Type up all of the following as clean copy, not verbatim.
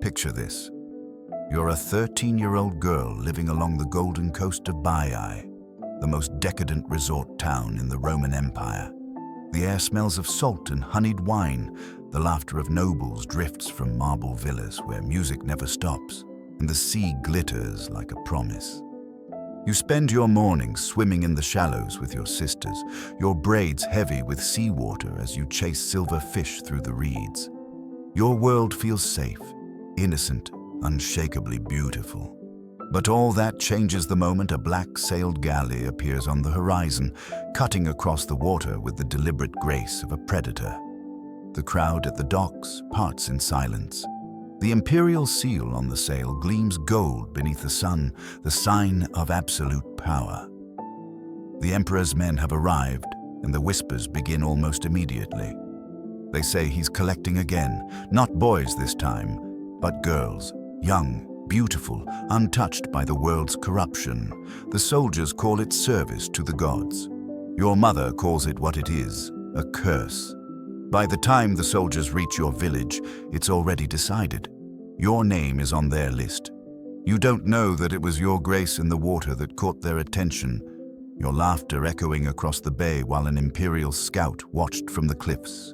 Picture this. You're a 13-year-old girl living along the golden coast of Baiae, the most decadent resort town in the Roman Empire. The air smells of salt and honeyed wine. The laughter of nobles drifts from marble villas where music never stops, and the sea glitters like a promise. You spend your mornings swimming in the shallows with your sisters, your braids heavy with seawater as you chase silver fish through the reeds. Your world feels safe, innocent, unshakably beautiful. But all that changes the moment a black-sailed galley appears on the horizon, cutting across the water with the deliberate grace of a predator. The crowd at the docks parts in silence. The imperial seal on the sail gleams gold beneath the sun, the sign of absolute power. The emperor's men have arrived, and the whispers begin almost immediately. They say he's collecting again, not boys this time, but girls, young, beautiful, untouched by the world's corruption. The soldiers call it service to the gods. Your mother calls it what it is, a curse. By the time the soldiers reach your village, it's already decided. Your name is on their list. You don't know that it was your grace in the water that caught their attention, your laughter echoing across the bay while an imperial scout watched from the cliffs.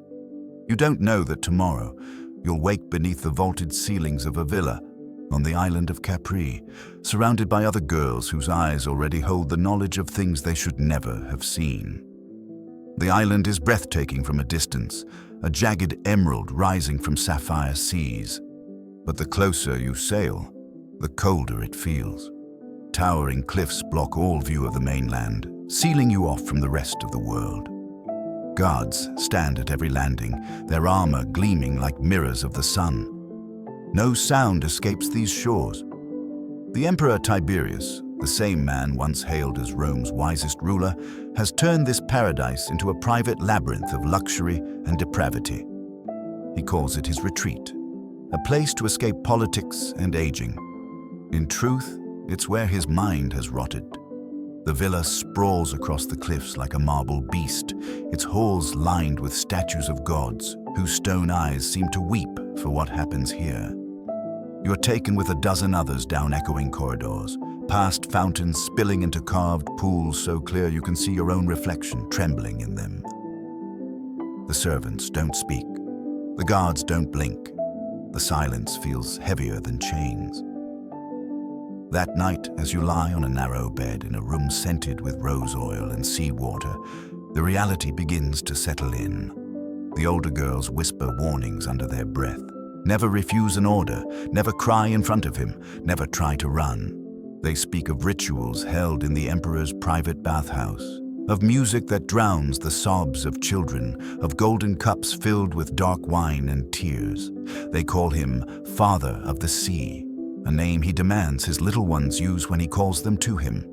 You don't know that tomorrow you'll wake beneath the vaulted ceilings of a villa on the island of Capri, surrounded by other girls whose eyes already hold the knowledge of things they should never have seen. The island is breathtaking from a distance, a jagged emerald rising from sapphire seas. But the closer you sail, the colder it feels. Towering cliffs block all view of the mainland, sealing you off from the rest of the world. Guards stand at every landing, their armor gleaming like mirrors of the sun. No sound escapes these shores. The Emperor Tiberius, the same man once hailed as Rome's wisest ruler, has turned this paradise into a private labyrinth of luxury and depravity. He calls it his retreat, a place to escape politics and aging. In truth, it's where his mind has rotted. The villa sprawls across the cliffs like a marble beast, its halls lined with statues of gods whose stone eyes seem to weep for what happens here. You're taken with a dozen others down echoing corridors, past fountains spilling into carved pools so clear you can see your own reflection trembling in them. The servants don't speak. The guards don't blink. The silence feels heavier than chains. That night, as you lie on a narrow bed in a room scented with rose oil and seawater, the reality begins to settle in. The older girls whisper warnings under their breath. Never refuse an order, never cry in front of him, never try to run. They speak of rituals held in the emperor's private bathhouse, of music that drowns the sobs of children, of golden cups filled with dark wine and tears. They call him Father of the Sea, a name he demands his little ones use when he calls them to him.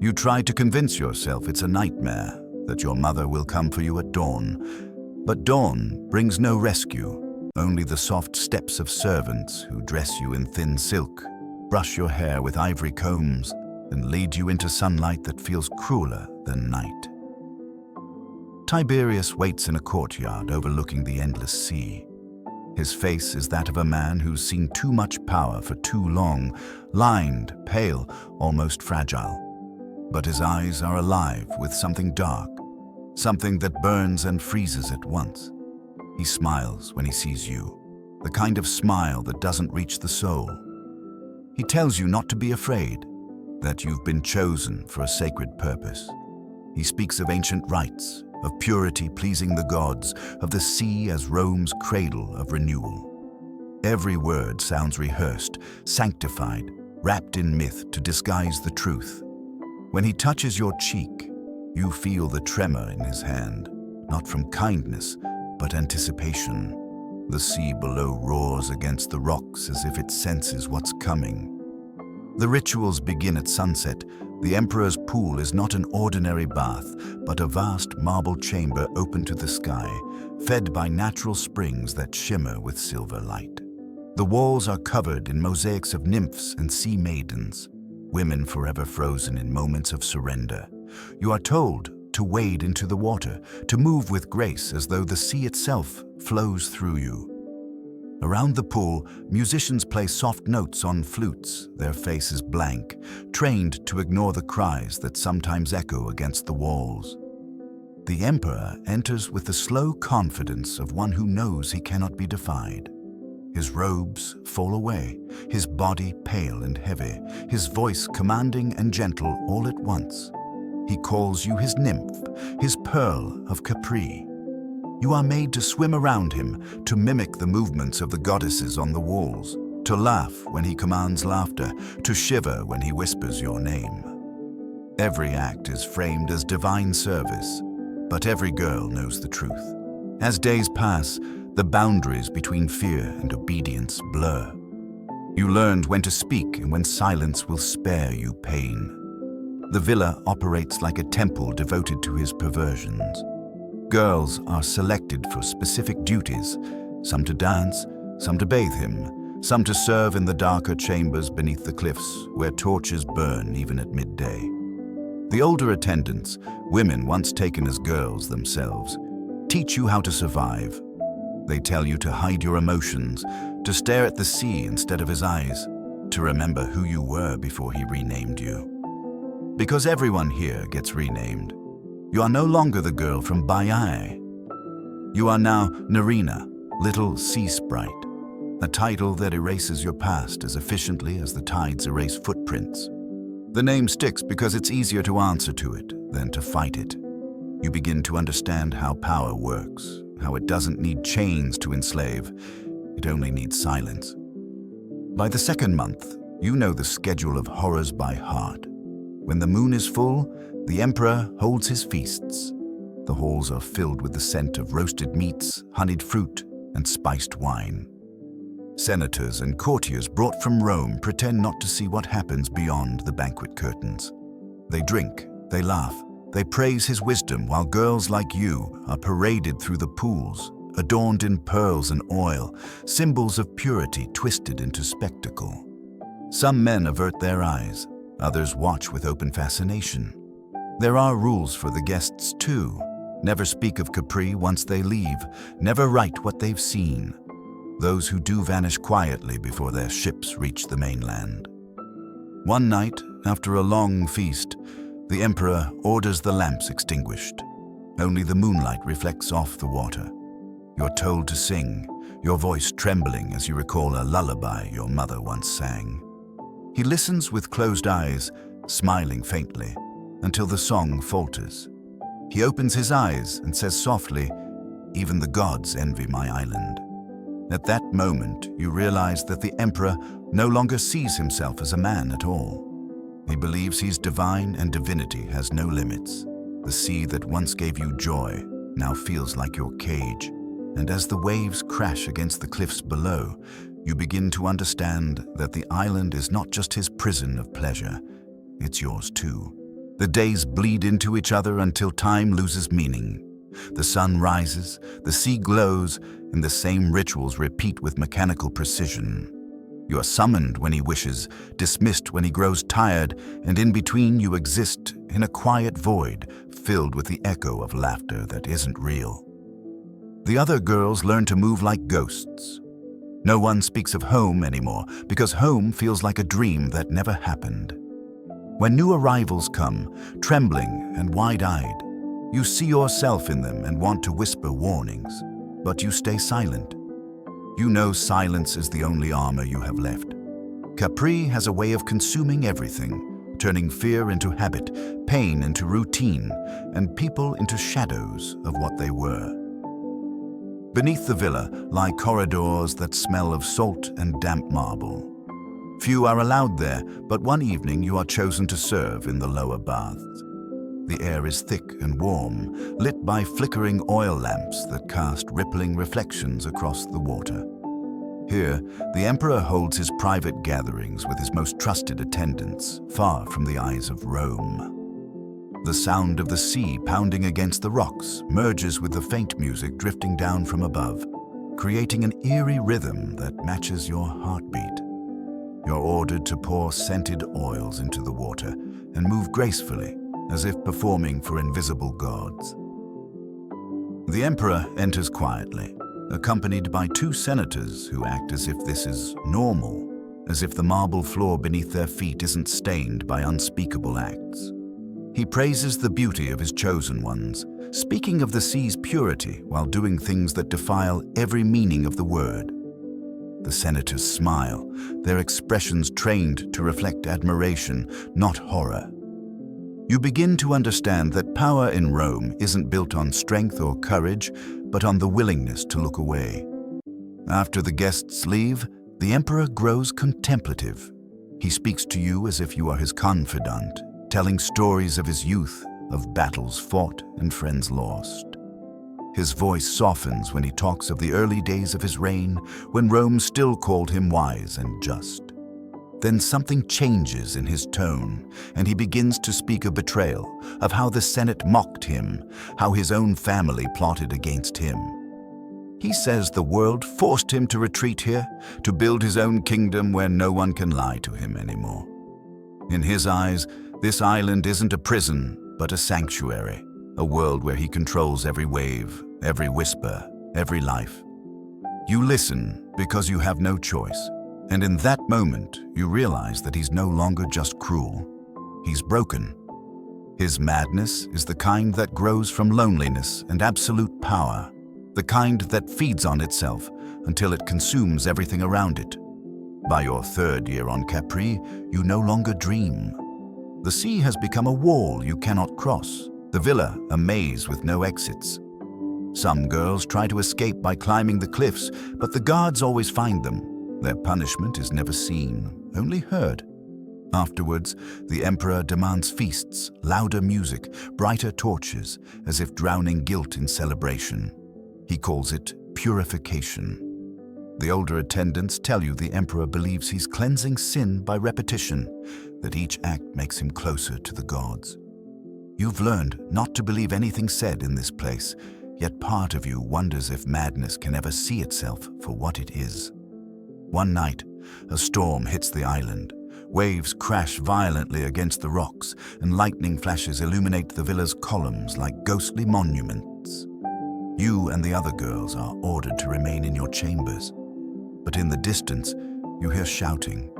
You try to convince yourself it's a nightmare, that your mother will come for you at dawn. But dawn brings no rescue, only the soft steps of servants who dress you in thin silk, brush your hair with ivory combs, and lead you into sunlight that feels crueler than night. Tiberius waits in a courtyard overlooking the endless sea. His face is that of a man who's seen too much power for too long, lined, pale, almost fragile. But his eyes are alive with something dark, something that burns and freezes at once. He smiles when he sees you, the kind of smile that doesn't reach the soul. He tells you not to be afraid, that you've been chosen for a sacred purpose. He speaks of ancient rites, of purity pleasing the gods, of the sea as Rome's cradle of renewal. Every word sounds rehearsed, sanctified, wrapped in myth to disguise the truth. When he touches your cheek, you feel the tremor in his hand, not from kindness, but anticipation. The sea below roars against the rocks as if it senses what's coming. The rituals begin at sunset. The emperor's pool is not an ordinary bath, but a vast marble chamber open to the sky, fed by natural springs that shimmer with silver light. The walls are covered in mosaics of nymphs and sea maidens, women forever frozen in moments of surrender. You are told to wade into the water, to move with grace as though the sea itself flows through you. Around the pool, musicians play soft notes on flutes, their faces blank, trained to ignore the cries that sometimes echo against the walls. The emperor enters with the slow confidence of one who knows he cannot be defied. His robes fall away, his body pale and heavy, his voice commanding and gentle all at once. He calls you his nymph, his pearl of Capri. You are made to swim around him, to mimic the movements of the goddesses on the walls, to laugh when he commands laughter, to shiver when he whispers your name. Every act is framed as divine service, but every girl knows the truth. As days pass, the boundaries between fear and obedience blur. You learned when to speak and when silence will spare you pain. The villa operates like a temple devoted to his perversions. Girls are selected for specific duties, some to dance, some to bathe him, some to serve in the darker chambers beneath the cliffs where torches burn even at midday. The older attendants, women once taken as girls themselves, teach you how to survive. They tell you to hide your emotions, to stare at the sea instead of his eyes, to remember who you were before he renamed you. Because everyone here gets renamed. You are no longer the girl from Baiae. You are now Narina, Little Sea Sprite, a title that erases your past as efficiently as the tides erase footprints. The name sticks because it's easier to answer to it than to fight it. You begin to understand how power works, how it doesn't need chains to enslave, it only needs silence. By the second month, you know the schedule of horrors by heart. When the moon is full, the emperor holds his feasts. The halls are filled with the scent of roasted meats, honeyed fruit, and spiced wine. Senators and courtiers brought from Rome pretend not to see what happens beyond the banquet curtains. They drink, they laugh, they praise his wisdom while girls like you are paraded through the pools, adorned in pearls and oil, symbols of purity twisted into spectacle. Some men avert their eyes, others watch with open fascination. There are rules for the guests too. Never speak of Capri once they leave, never write what they've seen. Those who do vanish quietly before their ships reach the mainland. One night, after a long feast, the emperor orders the lamps extinguished. Only the moonlight reflects off the water. You're told to sing, your voice trembling as you recall a lullaby your mother once sang. He listens with closed eyes, smiling faintly, until the song falters. He opens his eyes and says softly, "Even the gods envy my island." At that moment, you realize that the emperor no longer sees himself as a man at all. He believes he's divine and divinity has no limits. The sea that once gave you joy now feels like your cage. And as the waves crash against the cliffs below, you begin to understand that the island is not just his prison of pleasure, it's yours too. The days bleed into each other until time loses meaning. The sun rises, the sea glows, and the same rituals repeat with mechanical precision. You are summoned when he wishes, dismissed when he grows tired, and in between you exist in a quiet void filled with the echo of laughter that isn't real. The other girls learn to move like ghosts. No one speaks of home anymore because home feels like a dream that never happened. When new arrivals come, trembling and wide-eyed, you see yourself in them and want to whisper warnings, but you stay silent. You know silence is the only armor you have left. Capri has a way of consuming everything, turning fear into habit, pain into routine, and people into shadows of what they were. Beneath the villa lie corridors that smell of salt and damp marble. Few are allowed there, but one evening you are chosen to serve in the lower baths. The air is thick and warm, lit by flickering oil lamps that cast rippling reflections across the water. Here, the emperor holds his private gatherings with his most trusted attendants, far from the eyes of Rome. The sound of the sea pounding against the rocks merges with the faint music drifting down from above, creating an eerie rhythm that matches your heartbeat. You're ordered to pour scented oils into the water and move gracefully, as if performing for invisible gods. The emperor enters quietly. accompanied by two senators who act as if this is normal, as if the marble floor beneath their feet isn't stained by unspeakable acts. He praises the beauty of his chosen ones, speaking of the sea's purity while doing things that defile every meaning of the word. The senators smile, their expressions trained to reflect admiration, not horror. You begin to understand that power in Rome isn't built on strength or courage, but on the willingness to look away. After the guests leave, the emperor grows contemplative. He speaks to you as if you are his confidant, telling stories of his youth, of battles fought and friends lost. His voice softens when he talks of the early days of his reign, when Rome still called him wise and just. Then something changes in his tone, and he begins to speak of betrayal, of how the Senate mocked him, how his own family plotted against him. He says the world forced him to retreat here, to build his own kingdom where no one can lie to him anymore. In his eyes, this island isn't a prison, but a sanctuary, a world where he controls every wave, every whisper, every life. You listen because you have no choice. And in that moment, you realize that he's no longer just cruel. He's broken. His madness is the kind that grows from loneliness and absolute power, the kind that feeds on itself until it consumes everything around it. By your third year on Capri, you no longer dream. The sea has become a wall you cannot cross, the villa a maze with no exits. Some girls try to escape by climbing the cliffs, but the guards always find them. Their punishment is never seen, only heard. Afterwards, the emperor demands feasts, louder music, brighter torches, as if drowning guilt in celebration. He calls it purification. The older attendants tell you the emperor believes he's cleansing sin by repetition, that each act makes him closer to the gods. You've learned not to believe anything said in this place, yet part of you wonders if madness can ever see itself for what it is. One night, a storm hits the island. Waves crash violently against the rocks, and lightning flashes illuminate the villa's columns like ghostly monuments. You and the other girls are ordered to remain in your chambers. But in the distance, you hear shouting,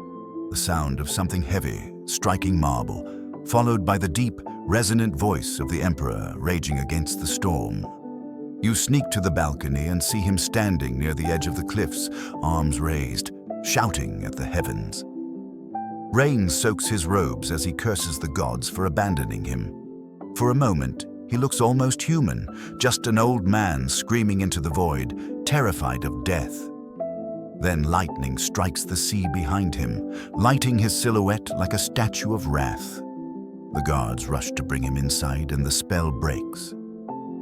the sound of something heavy striking marble, followed by the deep, resonant voice of the emperor raging against the storm. You sneak to the balcony and see him standing near the edge of the cliffs, arms raised, shouting at the heavens. Rain soaks his robes as he curses the gods for abandoning him. For a moment, he looks almost human, just an old man screaming into the void, terrified of death. Then lightning strikes the sea behind him, lighting his silhouette like a statue of wrath. The guards rush to bring him inside, and the spell breaks.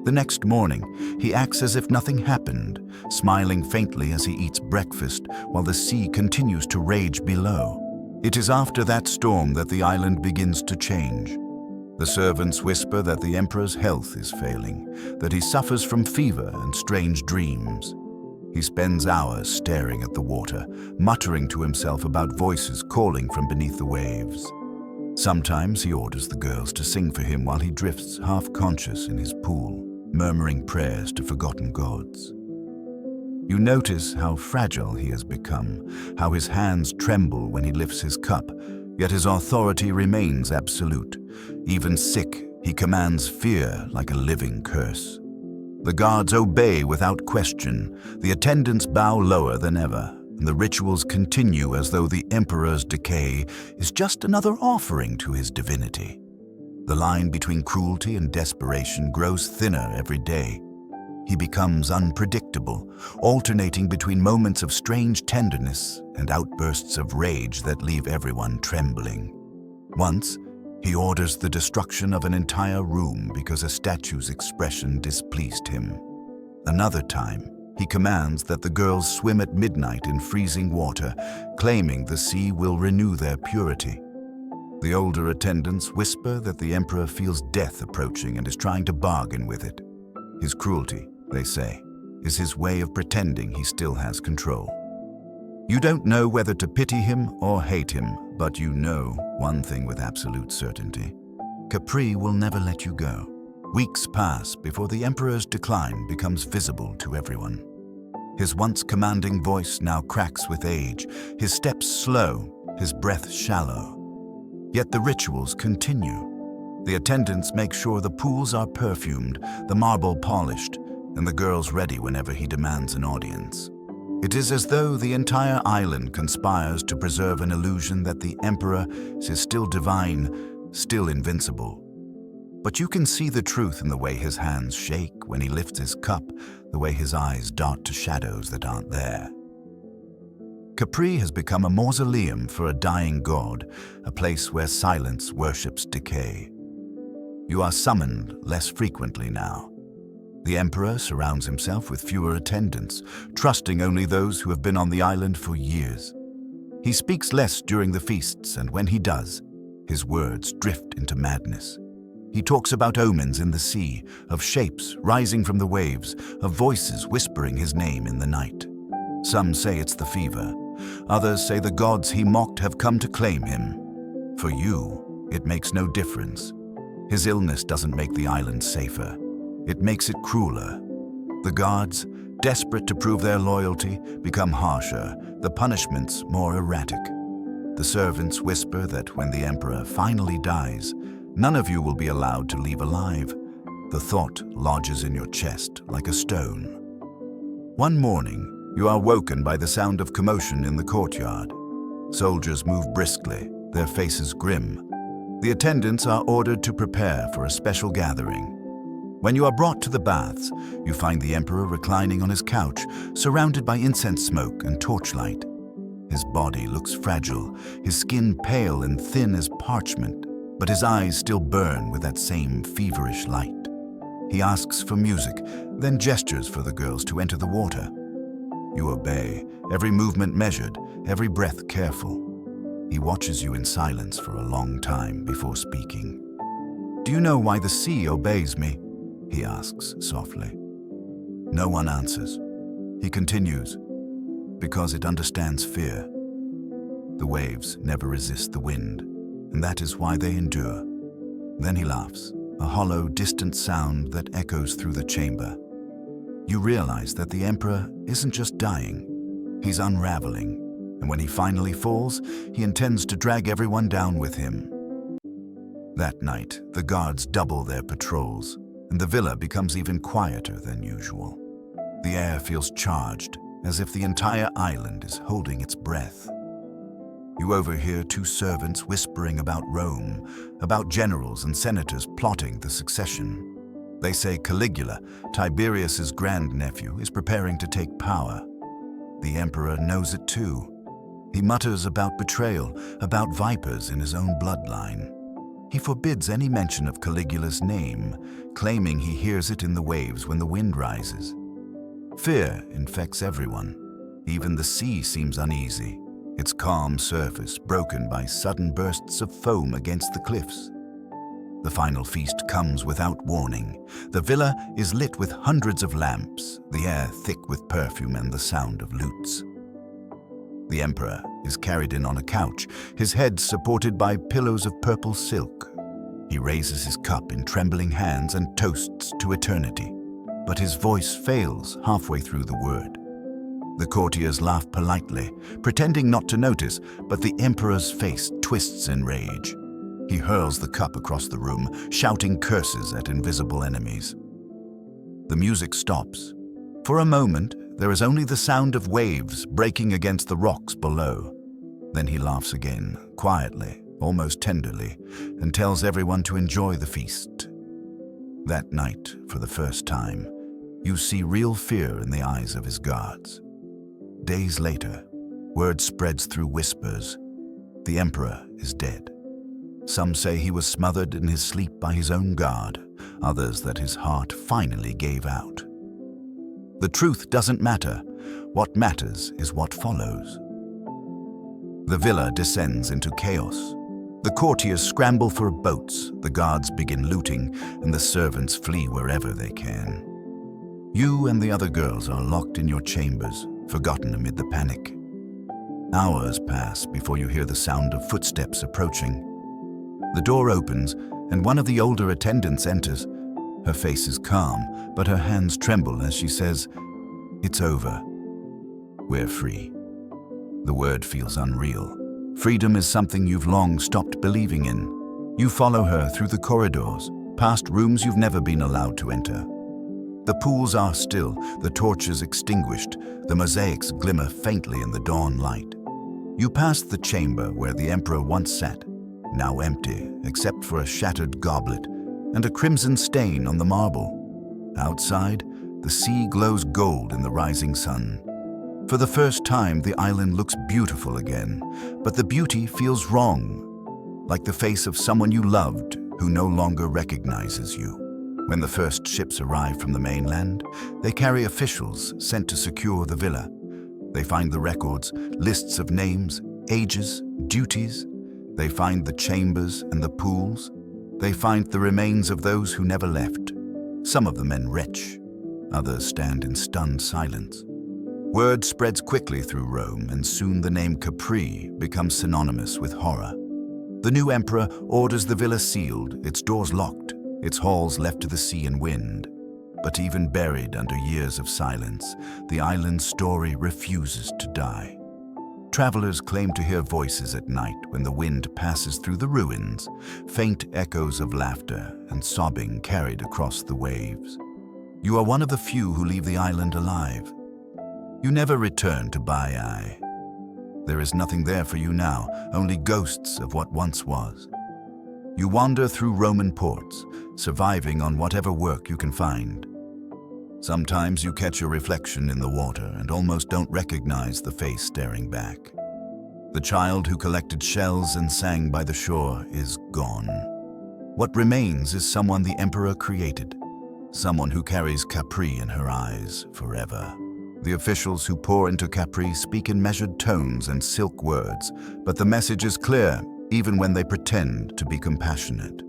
The next morning, he acts as if nothing happened, smiling faintly as he eats breakfast while the sea continues to rage below. It is after that storm that the island begins to change. The servants whisper that the emperor's health is failing, that he suffers from fever and strange dreams. He spends hours staring at the water, muttering to himself about voices calling from beneath the waves. Sometimes he orders the girls to sing for him while he drifts half-conscious in his pool, murmuring prayers to forgotten gods. You notice how fragile he has become, how his hands tremble when he lifts his cup, yet his authority remains absolute. Even sick, he commands fear like a living curse. The guards obey without question, the attendants bow lower than ever, and the rituals continue as though the emperor's decay is just another offering to his divinity. The line between cruelty and desperation grows thinner every day. He becomes unpredictable, alternating between moments of strange tenderness and outbursts of rage that leave everyone trembling. Once, he orders the destruction of an entire room because a statue's expression displeased him. Another time, he commands that the girls swim at midnight in freezing water, claiming the sea will renew their purity. The older attendants whisper that the emperor feels death approaching and is trying to bargain with it. His cruelty, they say, is his way of pretending he still has control. You don't know whether to pity him or hate him, but you know one thing with absolute certainty. Capri will never let you go. Weeks pass before the emperor's decline becomes visible to everyone. His once commanding voice now cracks with age, his steps slow, his breath shallow. Yet the rituals continue. The attendants make sure the pools are perfumed, the marble polished, and the girls ready whenever he demands an audience. It is as though the entire island conspires to preserve an illusion that the emperor is still divine, still invincible. But you can see the truth in the way his hands shake when he lifts his cup, the way his eyes dart to shadows that aren't there. Capri has become a mausoleum for a dying god, a place where silence worships decay. You are summoned less frequently now. The emperor surrounds himself with fewer attendants, trusting only those who have been on the island for years. He speaks less during the feasts, and when he does, his words drift into madness. He talks about omens in the sea, of shapes rising from the waves, of voices whispering his name in the night. Some say it's the fever. Others say the gods he mocked have come to claim him. For you, it makes no difference. His illness doesn't make the island safer. It makes it crueler. The gods, desperate to prove their loyalty, become harsher, the punishments more erratic. The servants whisper that when the emperor finally dies, none of you will be allowed to leave alive. The thought lodges in your chest like a stone. One morning, you are woken by the sound of commotion in the courtyard. Soldiers move briskly, their faces grim. The attendants are ordered to prepare for a special gathering. When you are brought to the baths, you find the emperor reclining on his couch, surrounded by incense smoke and torchlight. His body looks fragile, his skin pale and thin as parchment, but his eyes still burn with that same feverish light. He asks for music, then gestures for the girls to enter the water. You obey, every movement measured, every breath careful. He watches you in silence for a long time before speaking. "Do you know why the sea obeys me?" he asks softly. No one answers. He continues, "Because it understands fear. The waves never resist the wind, and that is why they endure." Then he laughs, a hollow, distant sound that echoes through the chamber. You realize that the emperor isn't just dying, he's unraveling, and when he finally falls, he intends to drag everyone down with him. That night, the guards double their patrols, and the villa becomes even quieter than usual. The air feels charged, as if the entire island is holding its breath. You overhear two servants whispering about Rome, about generals and senators plotting the succession. They say Caligula, Tiberius's grandnephew, is preparing to take power. The emperor knows it too. He mutters about betrayal, about vipers in his own bloodline. He forbids any mention of Caligula's name, claiming he hears it in the waves when the wind rises. Fear infects everyone. Even the sea seems uneasy, its calm surface broken by sudden bursts of foam against the cliffs. The final feast comes without warning. The villa is lit with hundreds of lamps, the air thick with perfume and the sound of lutes. The emperor is carried in on a couch, his head supported by pillows of purple silk. He raises his cup in trembling hands and toasts to eternity, but his voice fails halfway through the word. The courtiers laugh politely, pretending not to notice, but the emperor's face twists in rage. He hurls the cup across the room, shouting curses at invisible enemies. The music stops. For a moment, there is only the sound of waves breaking against the rocks below. Then he laughs again, quietly, almost tenderly, and tells everyone to enjoy the feast. That night, for the first time, you see real fear in the eyes of his guards. Days later, word spreads through whispers. The emperor is dead. Some say he was smothered in his sleep by his own guard, others that his heart finally gave out. The truth doesn't matter. What matters is what follows. The villa descends into chaos. The courtiers scramble for boats, the guards begin looting, and the servants flee wherever they can. You and the other girls are locked in your chambers, forgotten amid the panic. Hours pass before you hear the sound of footsteps approaching. The door opens, and one of the older attendants enters. Her face is calm, but her hands tremble as she says, "It's over. We're free. The word feels unreal. Freedom is something you've long stopped believing in. You follow her through the corridors, past rooms you've never been allowed to enter. The pools are still, the torches extinguished, the mosaics glimmer faintly in the dawn light. You pass the chamber where the emperor once sat, now empty except for a shattered goblet and a crimson stain on the marble. Outside, the sea glows gold in the rising sun. For the first time, the island looks beautiful again, but the beauty feels wrong, like the face of someone you loved who no longer recognizes you. When the first ships arrive from the mainland, they carry officials sent to secure the villa. They find the records, lists of names, ages, duties. They find the chambers and the pools. They find the remains of those who never left. Some of the men retch, others stand in stunned silence. Word spreads quickly through Rome, and soon the name Capri becomes synonymous with horror. The new emperor orders the villa sealed, its doors locked, its halls left to the sea and wind. But even buried under years of silence, the island's story refuses to die. Travelers claim to hear voices at night when the wind passes through the ruins, faint echoes of laughter and sobbing carried across the waves. You are one of the few who leave the island alive. You never return to Baiae. There is nothing there for you now, only ghosts of what once was. You wander through Roman ports, surviving on whatever work you can find. Sometimes you catch your reflection in the water and almost don't recognize the face staring back. The child who collected shells and sang by the shore is gone. What remains is someone the emperor created, someone who carries Capri in her eyes forever. The officials who pour into Capri speak in measured tones and silk words, but the message is clear, even when they pretend to be compassionate.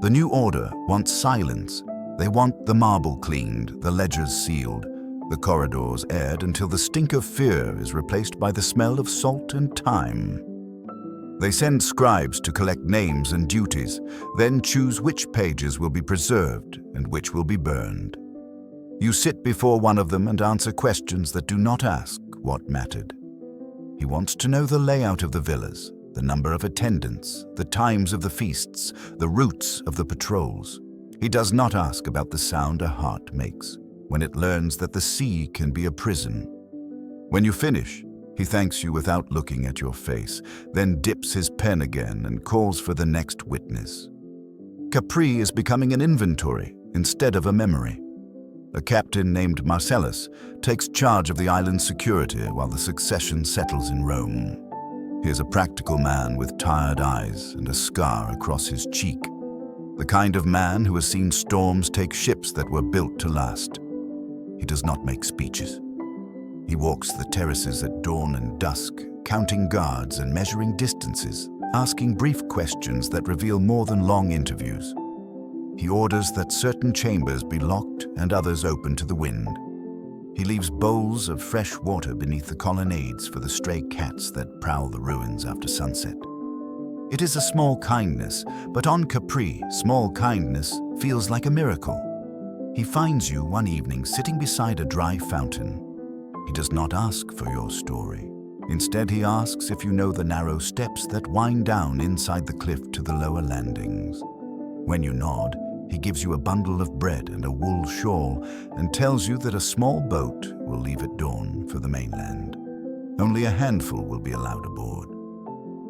The new order wants silence. They want the marble cleaned, the ledgers sealed, the corridors aired until the stink of fear is replaced by the smell of salt and thyme. They send scribes to collect names and duties, then choose which pages will be preserved and which will be burned. You sit before one of them and answer questions that do not ask what mattered. He wants to know the layout of the villas, the number of attendants, the times of the feasts, the routes of the patrols. He does not ask about the sound a heart makes when it learns that the sea can be a prison. When you finish, he thanks you without looking at your face, then dips his pen again and calls for the next witness. Capri is becoming an inventory instead of a memory. A captain named Marcellus takes charge of the island's security while the succession settles in Rome. He is a practical man with tired eyes and a scar across his cheek. The kind of man who has seen storms take ships that were built to last. He does not make speeches. He walks the terraces at dawn and dusk, counting guards and measuring distances, asking brief questions that reveal more than long interviews. He orders that certain chambers be locked and others open to the wind. He leaves bowls of fresh water beneath the colonnades for the stray cats that prowl the ruins after sunset. It is a small kindness, but on Capri, small kindness feels like a miracle. He finds you one evening sitting beside a dry fountain. He does not ask for your story. Instead, he asks if you know the narrow steps that wind down inside the cliff to the lower landings. When you nod, he gives you a bundle of bread and a wool shawl and tells you that a small boat will leave at dawn for the mainland. Only a handful will be allowed aboard.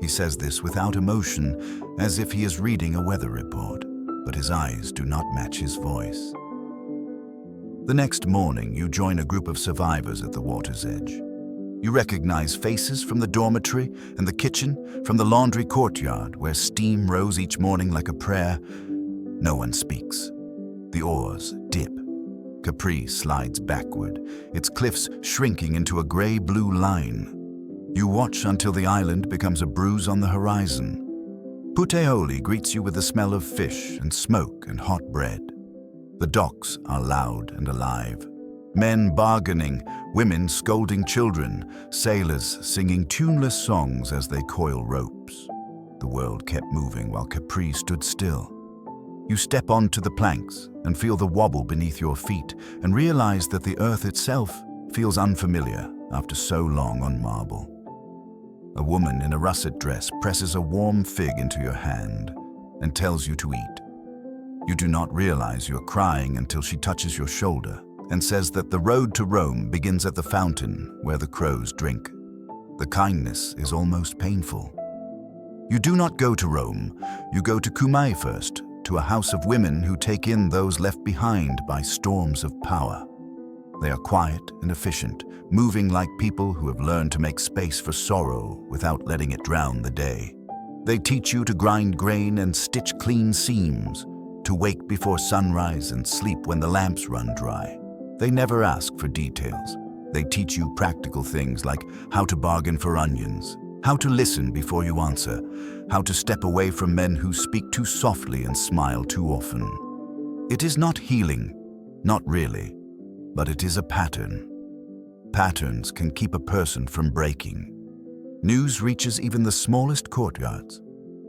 He says this without emotion, as if he is reading a weather report, but his eyes do not match his voice. The next morning, you join a group of survivors at the water's edge. You recognize faces from the dormitory and the kitchen, from the laundry courtyard where steam rose each morning like a prayer. No one speaks. The oars dip. Capri slides backward, its cliffs shrinking into a gray-blue line. You watch until the island becomes a bruise on the horizon. Puteoli greets you with the smell of fish and smoke and hot bread. The docks are loud and alive. Men bargaining, women scolding children, sailors singing tuneless songs as they coil ropes. The world kept moving while Capri stood still. You step onto the planks and feel the wobble beneath your feet and realize that the earth itself feels unfamiliar. after so long on marble. A woman in a russet dress presses a warm fig into your hand and tells you to eat. You do not realize you're crying until she touches your shoulder and says that the road to Rome begins at the fountain where the crows drink. The kindness is almost painful. You do not go to Rome, you go to Cumae first, to a house of women who take in those left behind by storms of power. They are quiet and efficient, moving like people who have learned to make space for sorrow without letting it drown the day. They teach you to grind grain and stitch clean seams, to wake before sunrise and sleep when the lamps run dry. They never ask for details. They teach you practical things like how to bargain for onions, how to listen before you answer, how to step away from men who speak too softly and smile too often. It is not healing, not really, but it is a pattern. Patterns can keep a person from breaking. News reaches even the smallest courtyards.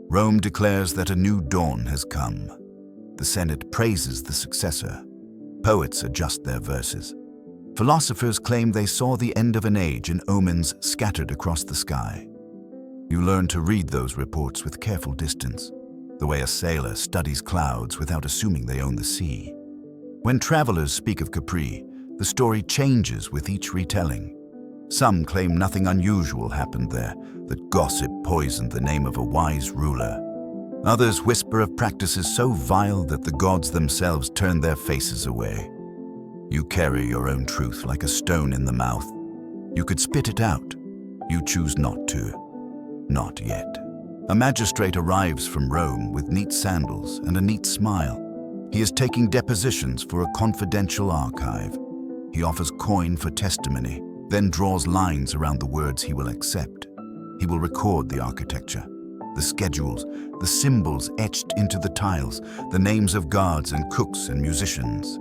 Rome declares that a new dawn has come. The Senate praises the successor. Poets adjust their verses. Philosophers claim they saw the end of an age in omens scattered across the sky. You learn to read those reports with careful distance, the way a sailor studies clouds without assuming they own the sea. When travelers speak of Capri, the story changes with each retelling. Some claim nothing unusual happened there, that gossip poisoned the name of a wise ruler. Others whisper of practices so vile that the gods themselves turn their faces away. You carry your own truth like a stone in the mouth. You could spit it out. You choose not to. Not yet. A magistrate arrives from Rome with neat sandals and a neat smile. He is taking depositions for a confidential archive. He offers coin for testimony, then draws lines around the words he will accept. He will record the architecture, the schedules, the symbols etched into the tiles, the names of guards and cooks and musicians.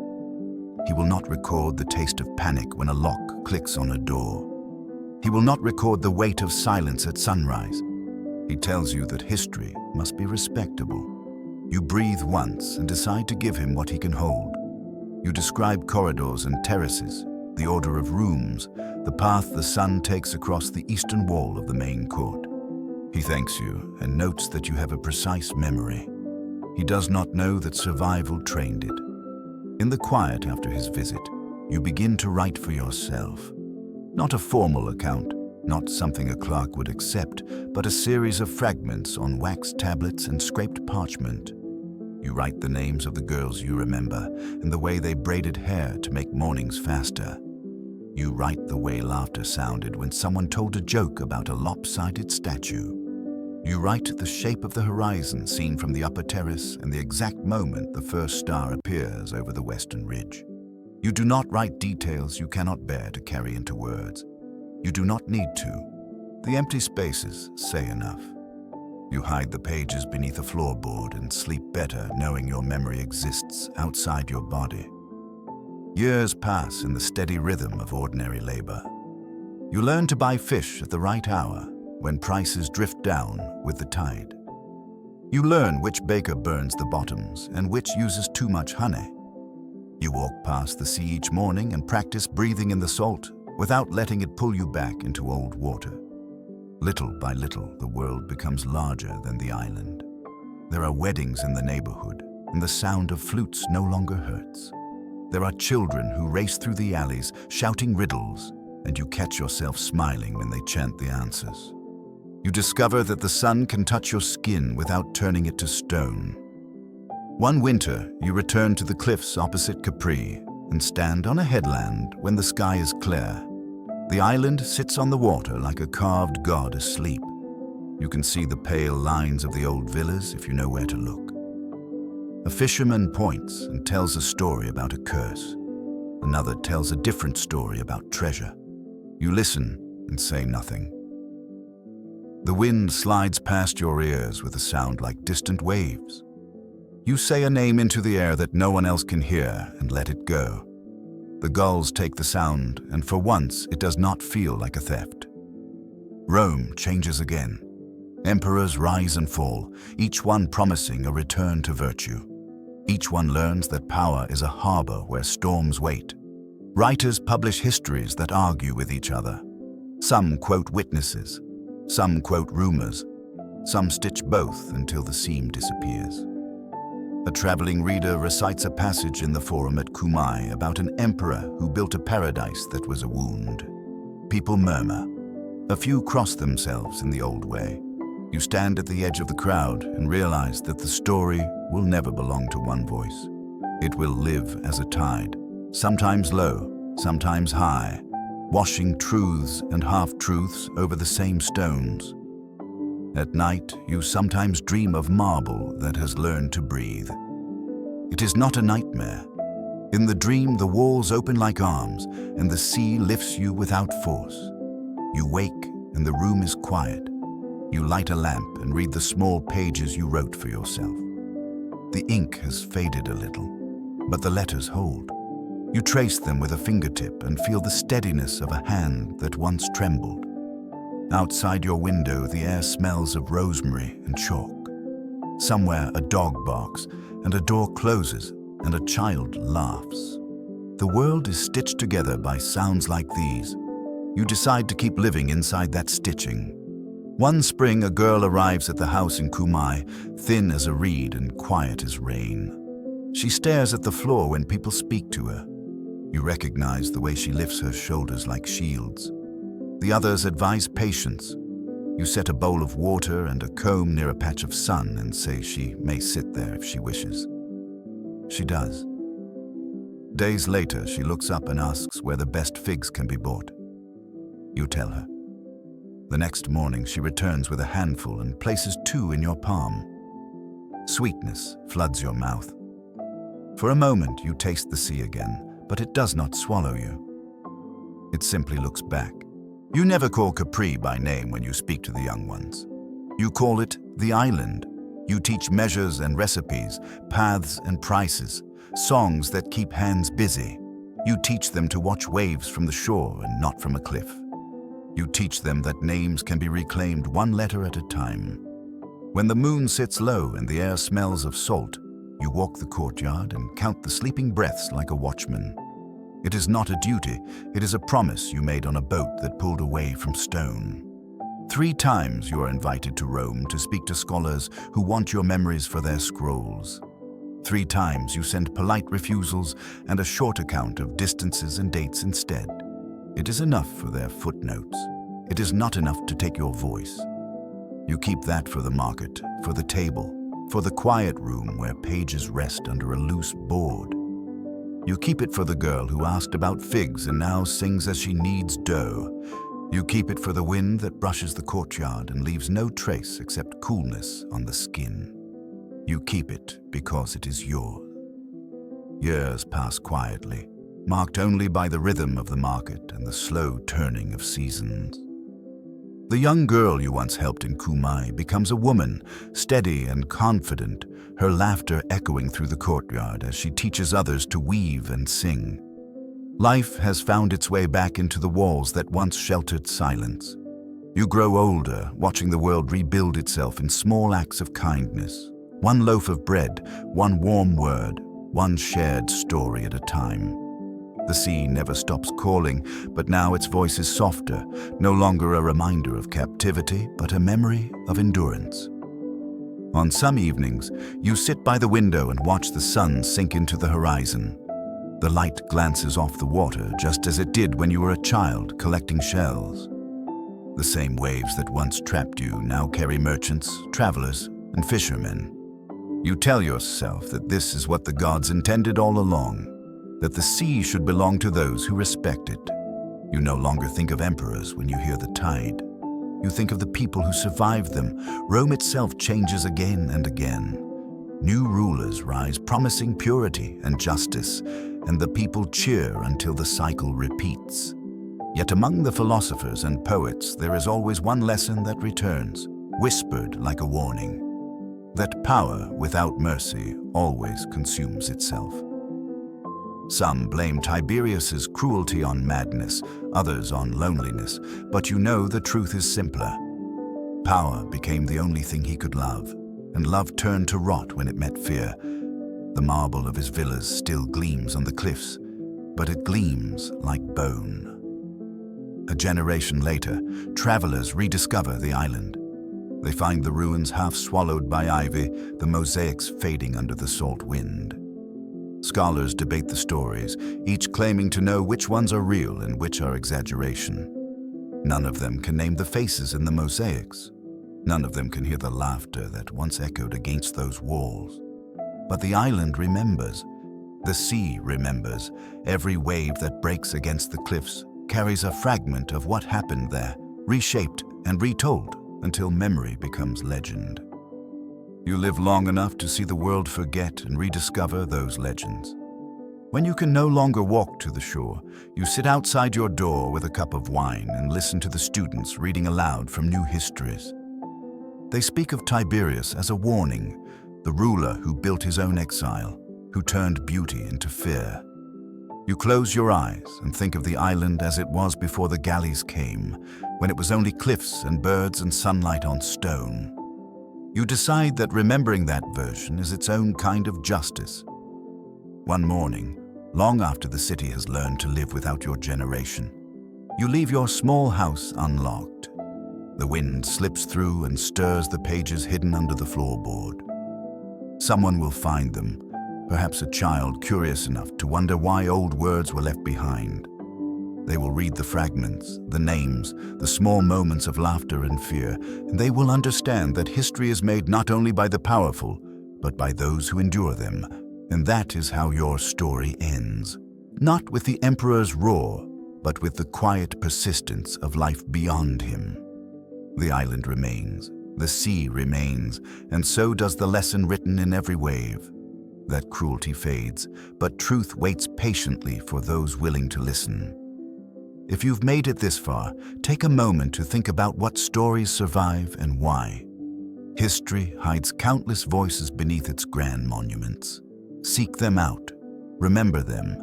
He will not record the taste of panic when a lock clicks on a door. He will not record the weight of silence at sunrise. He tells you that history must be respectable. You breathe once and decide to give him what he can hold. You describe corridors and terraces, the order of rooms, the path the sun takes across the eastern wall of the main court. He thanks you and notes that you have a precise memory. He does not know that survival trained it. In the quiet after his visit, you begin to write for yourself. Not a formal account, not something a clerk would accept, but a series of fragments on wax tablets and scraped parchment. You write the names of the girls you remember and the way they braided hair to make mornings faster. You write the way laughter sounded when someone told a joke about a lopsided statue. You write the shape of the horizon seen from the upper terrace and the exact moment the first star appears over the western ridge. You do not write details you cannot bear to carry into words. You do not need to. The empty spaces say enough. You hide the pages beneath a floorboard and sleep better knowing your memory exists outside your body. Years pass in the steady rhythm of ordinary labor. You learn to buy fish at the right hour when prices drift down with the tide. You learn which baker burns the bottoms and which uses too much honey. You walk past the sea each morning and practice breathing in the salt without letting it pull you back into old water. Little by little, the world becomes larger than the island. There are weddings in the neighborhood, and the sound of flutes no longer hurts. There are children who race through the alleys, shouting riddles, and you catch yourself smiling when they chant the answers. You discover that the sun can touch your skin without turning it to stone. One winter, you return to the cliffs opposite Capri and stand on a headland when the sky is clear. The island sits on the water like a carved god asleep. You can see the pale lines of the old villas if you know where to look. A fisherman points and tells a story about a curse. Another tells a different story about treasure. You listen and say nothing. The wind slides past your ears with a sound like distant waves. You say a name into the air that no one else can hear and let it go. The gulls take the sound, and for once it does not feel like a theft. Rome changes again. Emperors rise and fall, each one promising a return to virtue. Each one learns that power is a harbor where storms wait. Writers publish histories that argue with each other. Some quote witnesses, some quote rumors, some stitch both until the seam disappears. A traveling reader recites a passage in the forum at Kumai about an emperor who built a paradise that was a wound. People murmur. A few cross themselves in the old way. You stand at the edge of the crowd and realize that the story will never belong to one voice. It will live as a tide, sometimes low, sometimes high, washing truths and half-truths over the same stones. At night, you sometimes dream of marble that has learned to breathe. It is not a nightmare. In the dream, the walls open like arms, and the sea lifts you without force. You wake, and the room is quiet. You light a lamp and read the small pages you wrote for yourself. The ink has faded a little, but the letters hold. You trace them with a fingertip and feel the steadiness of a hand that once trembled. Outside your window, the air smells of rosemary and chalk. Somewhere, a dog barks, and a door closes, and a child laughs. The world is stitched together by sounds like these. You decide to keep living inside that stitching. One spring, a girl arrives at the house in Kumai, thin as a reed and quiet as rain. She stares at the floor when people speak to her. You recognize the way she lifts her shoulders like shields. The others advise patience. You set a bowl of water and a comb near a patch of sun and say she may sit there if she wishes. She does. Days later, she looks up and asks where the best figs can be bought. You tell her. The next morning, she returns with a handful and places 2 in your palm. Sweetness floods your mouth. For a moment, you taste the sea again, but it does not swallow you. It simply looks back. You never call Capri by name when you speak to the young ones. You call it the island. You teach measures and recipes, paths and prices, songs that keep hands busy. You teach them to watch waves from the shore and not from a cliff. You teach them that names can be reclaimed one letter at a time. When the moon sits low and the air smells of salt, you walk the courtyard and count the sleeping breaths like a watchman. It is not a duty, it is a promise you made on a boat that pulled away from stone. 3 times you are invited to Rome to speak to scholars who want your memories for their scrolls. 3 times you send polite refusals and a short account of distances and dates instead. It is enough for their footnotes. It is not enough to take your voice. You keep that for the market, for the table, for the quiet room where pages rest under a loose board. You keep it for the girl who asked about figs and now sings as she kneads dough. You keep it for the wind that brushes the courtyard and leaves no trace except coolness on the skin. You keep it because it is yours. Years pass quietly, marked only by the rhythm of the market and the slow turning of seasons. The young girl you once helped in Kumai becomes a woman, steady and confident, her laughter echoing through the courtyard as she teaches others to weave and sing. Life has found its way back into the walls that once sheltered silence. You grow older, watching the world rebuild itself in small acts of kindness. One loaf of bread, one warm word, one shared story at a time. The sea never stops calling, but now its voice is softer, no longer a reminder of captivity, but a memory of endurance. On some evenings, you sit by the window and watch the sun sink into the horizon. The light glances off the water just as it did when you were a child collecting shells. The same waves that once trapped you now carry merchants, travelers, and fishermen. You tell yourself that this is what the gods intended all along, that the sea should belong to those who respect it. You no longer think of emperors when you hear the tide. You think of the people who survived them. Rome itself changes again and again. New rulers rise promising purity and justice, and the people cheer until the cycle repeats. Yet among the philosophers and poets, there is always one lesson that returns, whispered like a warning, that power without mercy always consumes itself. Some blame Tiberius's cruelty on madness, others on loneliness, but you know the truth is simpler. Power became the only thing he could love, and love turned to rot when it met fear. The marble of his villas still gleams on the cliffs, but it gleams like bone. A generation later, travelers rediscover the island. They find the ruins half swallowed by ivy, the mosaics fading under the salt wind. Scholars debate the stories, each claiming to know which ones are real and which are exaggeration. None of them can name the faces in the mosaics. None of them can hear the laughter that once echoed against those walls. But the island remembers. The sea remembers. Every wave that breaks against the cliffs carries a fragment of what happened there, reshaped and retold until memory becomes legend. You live long enough to see the world forget and rediscover those legends. When you can no longer walk to the shore, you sit outside your door with a cup of wine and listen to the students reading aloud from new histories. They speak of Tiberius as a warning, the ruler who built his own exile, who turned beauty into fear. You close your eyes and think of the island as it was before the galleys came, when it was only cliffs and birds and sunlight on stone. You decide that remembering that version is its own kind of justice. One morning, long after the city has learned to live without your generation, you leave your small house unlocked. The wind slips through and stirs the pages hidden under the floorboard. Someone will find them, perhaps a child curious enough to wonder why old words were left behind. They will read the fragments, the names, the small moments of laughter and fear, and they will understand that history is made not only by the powerful, but by those who endure them. And that is how your story ends. Not with the emperor's roar, but with the quiet persistence of life beyond him. The island remains, the sea remains, and so does the lesson written in every wave. That cruelty fades, but truth waits patiently for those willing to listen. If you've made it this far, take a moment to think about what stories survive and why. History hides countless voices beneath its grand monuments. Seek them out, remember them,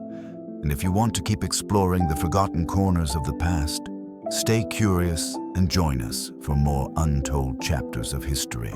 and if you want to keep exploring the forgotten corners of the past, stay curious and join us for more untold chapters of history.